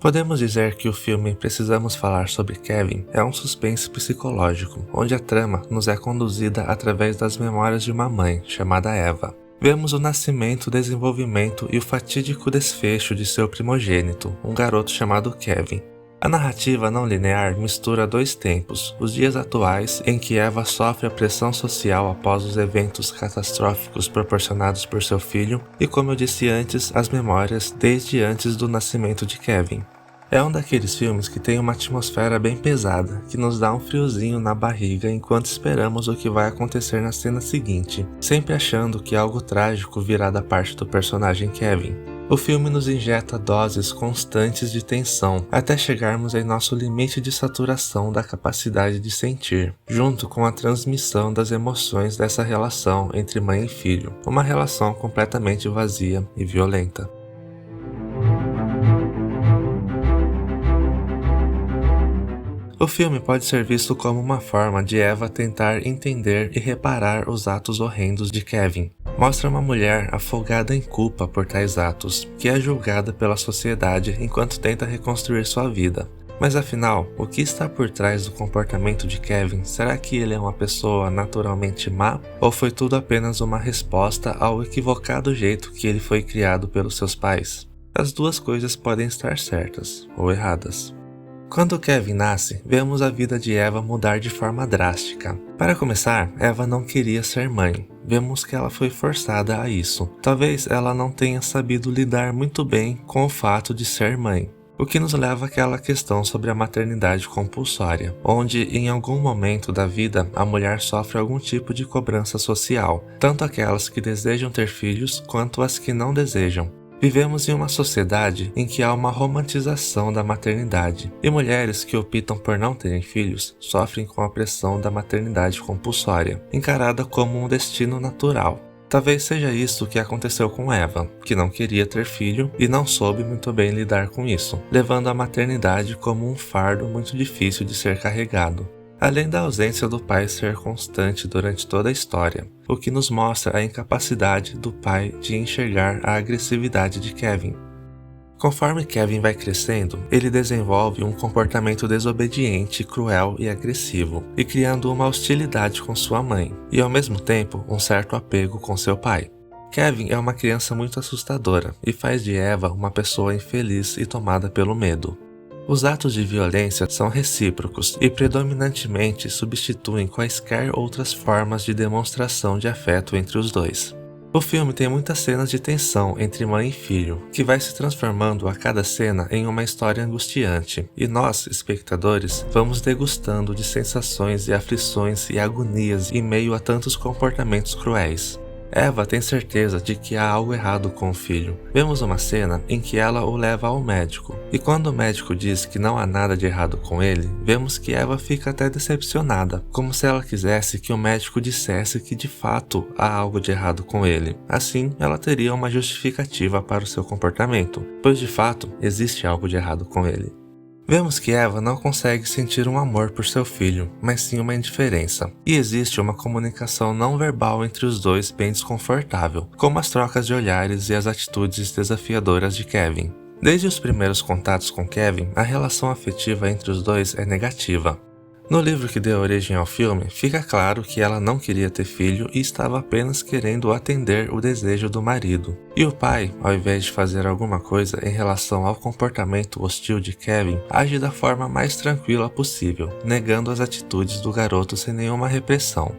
Podemos dizer que o filme Precisamos Falar sobre Kevin é um suspense psicológico, onde a trama nos é conduzida através das memórias de uma mãe, chamada Eva. Vemos o nascimento, desenvolvimento e o fatídico desfecho de seu primogênito, um garoto chamado Kevin. A narrativa não linear mistura dois tempos, os dias atuais em que Eva sofre a pressão social após os eventos catastróficos proporcionados por seu filho e, como eu disse antes, as memórias desde antes do nascimento de Kevin. É um daqueles filmes que tem uma atmosfera bem pesada, que nos dá um friozinho na barriga enquanto esperamos o que vai acontecer na cena seguinte, sempre achando que algo trágico virá da parte do personagem Kevin. O filme nos injeta doses constantes de tensão, até chegarmos em nosso limite de saturação da capacidade de sentir, junto com a transmissão das emoções dessa relação entre mãe e filho, uma relação completamente vazia e violenta. O filme pode ser visto como uma forma de Eva tentar entender e reparar os atos horrendos de Kevin. Mostra uma mulher afogada em culpa por tais atos, que é julgada pela sociedade enquanto tenta reconstruir sua vida. Mas afinal, o que está por trás do comportamento de Kevin? Será que ele é uma pessoa naturalmente má? Ou foi tudo apenas uma resposta ao equivocado jeito que ele foi criado pelos seus pais? As duas coisas podem estar certas ou erradas. Quando Kevin nasce, vemos a vida de Eva mudar de forma drástica. Para começar, Eva não queria ser mãe. Vemos que ela foi forçada a isso. Talvez ela não tenha sabido lidar muito bem com o fato de ser mãe. O que nos leva àquela questão sobre a maternidade compulsória, onde em algum momento da vida a mulher sofre algum tipo de cobrança social, tanto aquelas que desejam ter filhos quanto as que não desejam. Vivemos em uma sociedade em que há uma romantização da maternidade, e mulheres que optam por não terem filhos sofrem com a pressão da maternidade compulsória, encarada como um destino natural. Talvez seja isso que aconteceu com Eva, que não queria ter filho e não soube muito bem lidar com isso, levando a maternidade como um fardo muito difícil de ser carregado. Além da ausência do pai ser constante durante toda a história, o que nos mostra a incapacidade do pai de enxergar a agressividade de Kevin. Conforme Kevin vai crescendo, ele desenvolve um comportamento desobediente, cruel e agressivo, e criando uma hostilidade com sua mãe, e ao mesmo tempo um certo apego com seu pai. Kevin é uma criança muito assustadora e faz de Eva uma pessoa infeliz e tomada pelo medo. Os atos de violência são recíprocos e predominantemente substituem quaisquer outras formas de demonstração de afeto entre os dois. O filme tem muitas cenas de tensão entre mãe e filho, que vai se transformando a cada cena em uma história angustiante, e nós, espectadores, vamos degustando de sensações e aflições e agonias em meio a tantos comportamentos cruéis. Eva tem certeza de que há algo errado com o filho. Vemos uma cena em que ela o leva ao médico, e quando o médico diz que não há nada de errado com ele, vemos que Eva fica até decepcionada, como se ela quisesse que o médico dissesse que de fato há algo de errado com ele. Assim, ela teria uma justificativa para o seu comportamento, pois de fato existe algo de errado com ele. Vemos que Eva não consegue sentir um amor por seu filho, mas sim uma indiferença. E existe uma comunicação não verbal entre os dois bem desconfortável, como as trocas de olhares e as atitudes desafiadoras de Kevin. Desde os primeiros contatos com Kevin, a relação afetiva entre os dois é negativa. No livro que deu origem ao filme, fica claro que ela não queria ter filho e estava apenas querendo atender o desejo do marido. E o pai, ao invés de fazer alguma coisa em relação ao comportamento hostil de Kevin, age da forma mais tranquila possível, negando as atitudes do garoto sem nenhuma repressão.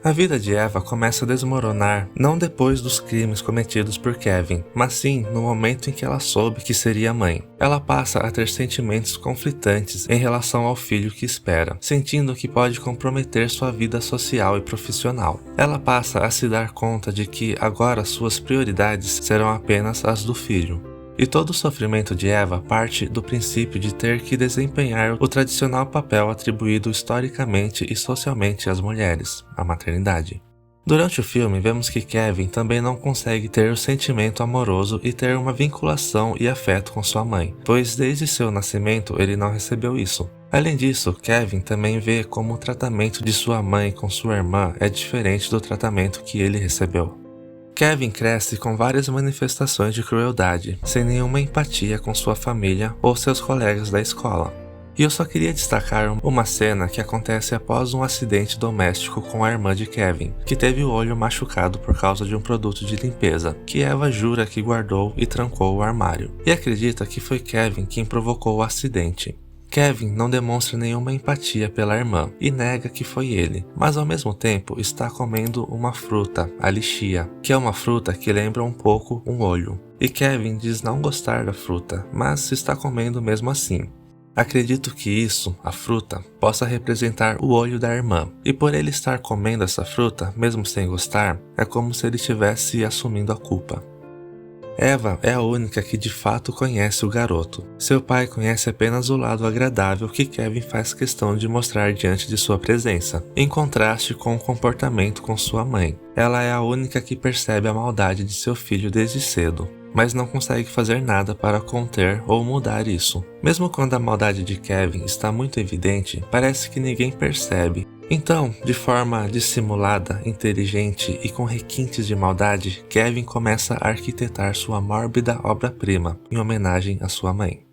A vida de Eva começa a desmoronar não depois dos crimes cometidos por Kevin, mas sim no momento em que ela soube que seria mãe. Ela passa a ter sentimentos conflitantes em relação ao filho que espera, sentindo que pode comprometer sua vida social e profissional. Ela passa a se dar conta de que agora suas prioridades serão apenas as do filho. E todo o sofrimento de Eva parte do princípio de ter que desempenhar o tradicional papel atribuído historicamente e socialmente às mulheres, a maternidade. Durante o filme, vemos que Kevin também não consegue ter o sentimento amoroso e ter uma vinculação e afeto com sua mãe, pois desde seu nascimento ele não recebeu isso. Além disso, Kevin também vê como o tratamento de sua mãe com sua irmã é diferente do tratamento que ele recebeu. Kevin cresce com várias manifestações de crueldade, sem nenhuma empatia com sua família ou seus colegas da escola. E eu só queria destacar uma cena que acontece após um acidente doméstico com a irmã de Kevin, que teve o olho machucado por causa de um produto de limpeza, que Eva jura que guardou e trancou o armário, e acredita que foi Kevin quem provocou o acidente. Kevin não demonstra nenhuma empatia pela irmã e nega que foi ele, mas ao mesmo tempo está comendo uma fruta, a lichia, que é uma fruta que lembra um pouco um olho. E Kevin diz não gostar da fruta, mas está comendo mesmo assim. Acredito que isso, a fruta, possa representar o olho da irmã, e por ele estar comendo essa fruta, mesmo sem gostar, é como se ele estivesse assumindo a culpa. Eva é a única que de fato conhece o garoto. Seu pai conhece apenas o lado agradável que Kevin faz questão de mostrar diante de sua presença, em contraste com o comportamento com sua mãe. Ela é a única que percebe a maldade de seu filho desde cedo, mas não consegue fazer nada para conter ou mudar isso. Mesmo quando a maldade de Kevin está muito evidente, parece que ninguém percebe. Então, de forma dissimulada, inteligente e com requintes de maldade, Kevin começa a arquitetar sua mórbida obra-prima, em homenagem à sua mãe.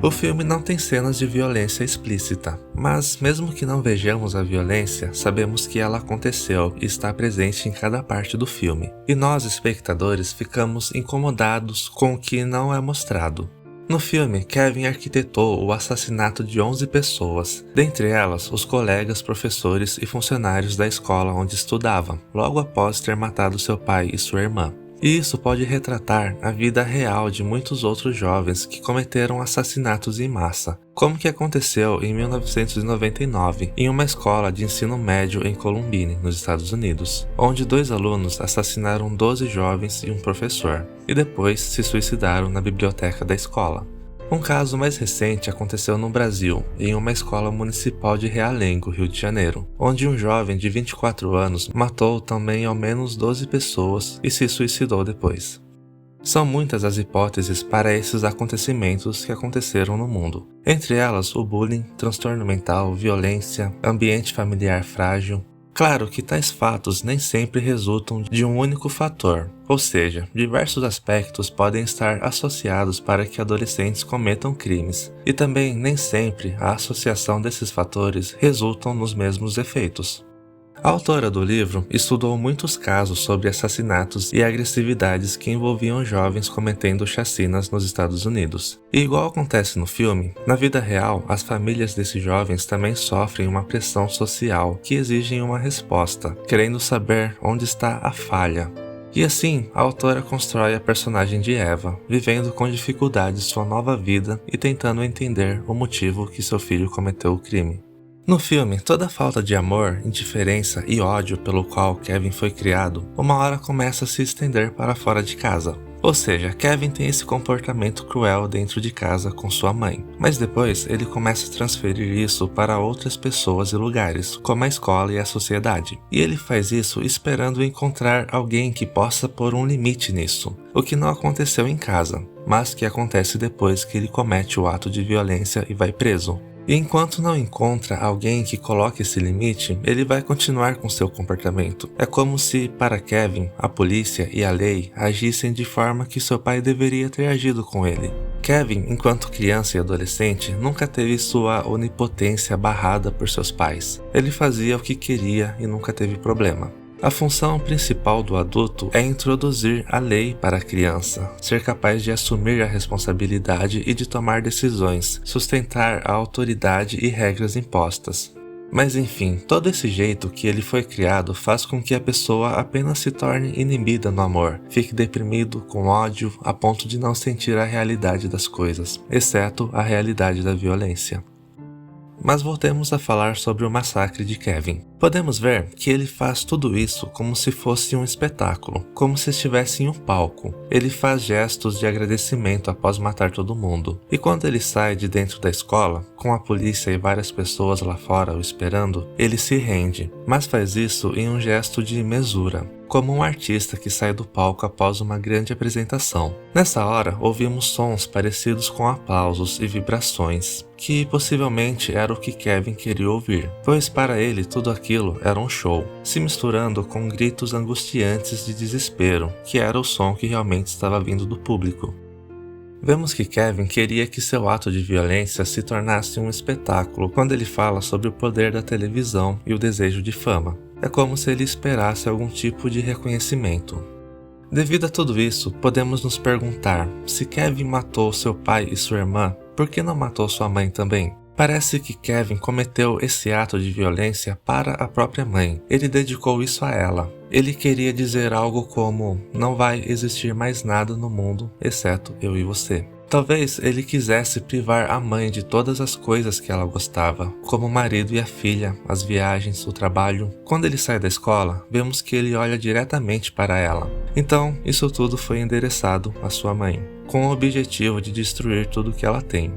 O filme não tem cenas de violência explícita, mas mesmo que não vejamos a violência, sabemos que ela aconteceu e está presente em cada parte do filme. E nós, espectadores, ficamos incomodados com o que não é mostrado. No filme, Kevin arquitetou o assassinato de 11 pessoas, dentre elas os colegas, professores e funcionários da escola onde estudava, logo após ter matado seu pai e sua irmã. E isso pode retratar a vida real de muitos outros jovens que cometeram assassinatos em massa, como que aconteceu em 1999 em uma escola de ensino médio em Columbine, nos Estados Unidos, onde 2 alunos assassinaram 12 jovens e um professor, e depois se suicidaram na biblioteca da escola. Um caso mais recente aconteceu no Brasil, em uma escola municipal de Realengo, Rio de Janeiro, onde um jovem de 24 anos matou também ao menos 12 pessoas e se suicidou depois. São muitas as hipóteses para esses acontecimentos que aconteceram no mundo, entre elas o bullying, transtorno mental, violência, ambiente familiar frágil. Claro que tais fatos nem sempre resultam de um único fator, ou seja, diversos aspectos podem estar associados para que adolescentes cometam crimes, e também nem sempre a associação desses fatores resultam nos mesmos efeitos. A autora do livro estudou muitos casos sobre assassinatos e agressividades que envolviam jovens cometendo chacinas nos Estados Unidos. E igual acontece no filme, na vida real, as famílias desses jovens também sofrem uma pressão social que exigem uma resposta, querendo saber onde está a falha. E assim, a autora constrói a personagem de Eva, vivendo com dificuldades sua nova vida e tentando entender o motivo que seu filho cometeu o crime. No filme, toda a falta de amor, indiferença e ódio pelo qual Kevin foi criado, uma hora começa a se estender para fora de casa. Ou seja, Kevin tem esse comportamento cruel dentro de casa com sua mãe, mas depois ele começa a transferir isso para outras pessoas e lugares, como a escola e a sociedade. E ele faz isso esperando encontrar alguém que possa pôr um limite nisso, o que não aconteceu em casa, mas que acontece depois que ele comete o ato de violência e vai preso. E enquanto não encontra alguém que coloque esse limite, ele vai continuar com seu comportamento. É como se, para Kevin, a polícia e a lei agissem de forma que seu pai deveria ter agido com ele. Kevin, enquanto criança e adolescente, nunca teve sua onipotência barrada por seus pais. Ele fazia o que queria e nunca teve problema. A função principal do adulto é introduzir a lei para a criança, ser capaz de assumir a responsabilidade e de tomar decisões, sustentar a autoridade e regras impostas. Mas enfim, todo esse jeito que ele foi criado faz com que a pessoa apenas se torne inibida no amor, fique deprimido, com ódio, a ponto de não sentir a realidade das coisas, exceto a realidade da violência. Mas voltemos a falar sobre o massacre de Kevin. Podemos ver que ele faz tudo isso como se fosse um espetáculo, como se estivesse em um palco. Ele faz gestos de agradecimento após matar todo mundo. E quando ele sai de dentro da escola, com a polícia e várias pessoas lá fora o esperando, ele se rende, mas faz isso em um gesto de mesura. como um artista que sai do palco após uma grande apresentação. Nessa hora, ouvimos sons parecidos com aplausos e vibrações, que possivelmente era o que Kevin queria ouvir, pois para ele tudo aquilo era um show, se misturando com gritos angustiantes de desespero, que era o som que realmente estava vindo do público. Vemos que Kevin queria que seu ato de violência se tornasse um espetáculo quando ele fala sobre o poder da televisão e o desejo de fama. É como se ele esperasse algum tipo de reconhecimento. Devido a tudo isso, podemos nos perguntar, se Kevin matou seu pai e sua irmã, por que não matou sua mãe também? Parece que Kevin cometeu esse ato de violência para a própria mãe. Ele dedicou isso a ela. Ele queria dizer algo como, não vai existir mais nada no mundo, exceto eu e você. Talvez ele quisesse privar a mãe de todas as coisas que ela gostava, como o marido e a filha, as viagens, o trabalho. Quando ele sai da escola, vemos que ele olha diretamente para ela. Então, isso tudo foi endereçado à sua mãe, com o objetivo de destruir tudo que ela tem.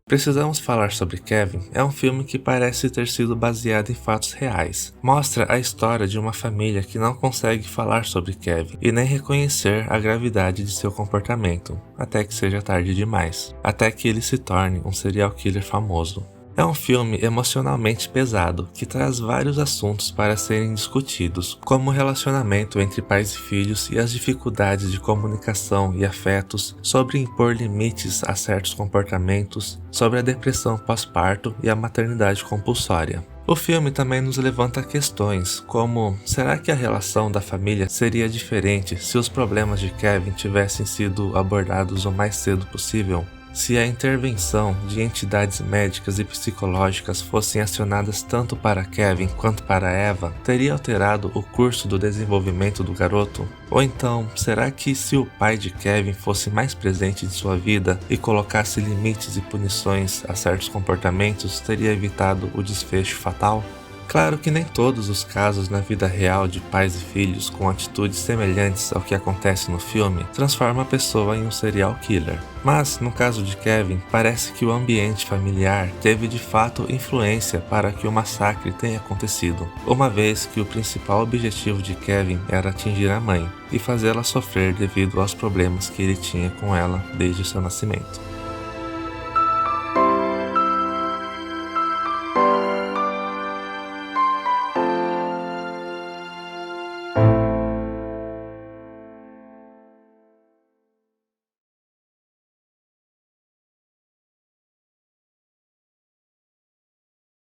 Precisamos falar sobre Kevin é um filme que parece ter sido baseado em fatos reais. Mostra a história de uma família que não consegue falar sobre Kevin e nem reconhecer a gravidade de seu comportamento, até que seja tarde demais, até que ele se torne um serial killer famoso. É um filme emocionalmente pesado, que traz vários assuntos para serem discutidos, como o relacionamento entre pais e filhos e as dificuldades de comunicação e afetos, sobre impor limites a certos comportamentos, sobre a depressão pós-parto e a maternidade compulsória. O filme também nos levanta questões como, será que a relação da família seria diferente se os problemas de Kevin tivessem sido abordados o mais cedo possível? Se a intervenção de entidades médicas e psicológicas fossem acionadas tanto para Kevin quanto para Eva, teria alterado o curso do desenvolvimento do garoto? Ou então, será que se o pai de Kevin fosse mais presente em sua vida e colocasse limites e punições a certos comportamentos, teria evitado o desfecho fatal? Claro que nem todos os casos na vida real de pais e filhos com atitudes semelhantes ao que acontece no filme transformam a pessoa em um serial killer. Mas, no caso de Kevin, parece que o ambiente familiar teve de fato influência para que o massacre tenha acontecido, uma vez que o principal objetivo de Kevin era atingir a mãe e fazê-la sofrer devido aos problemas que ele tinha com ela desde seu nascimento.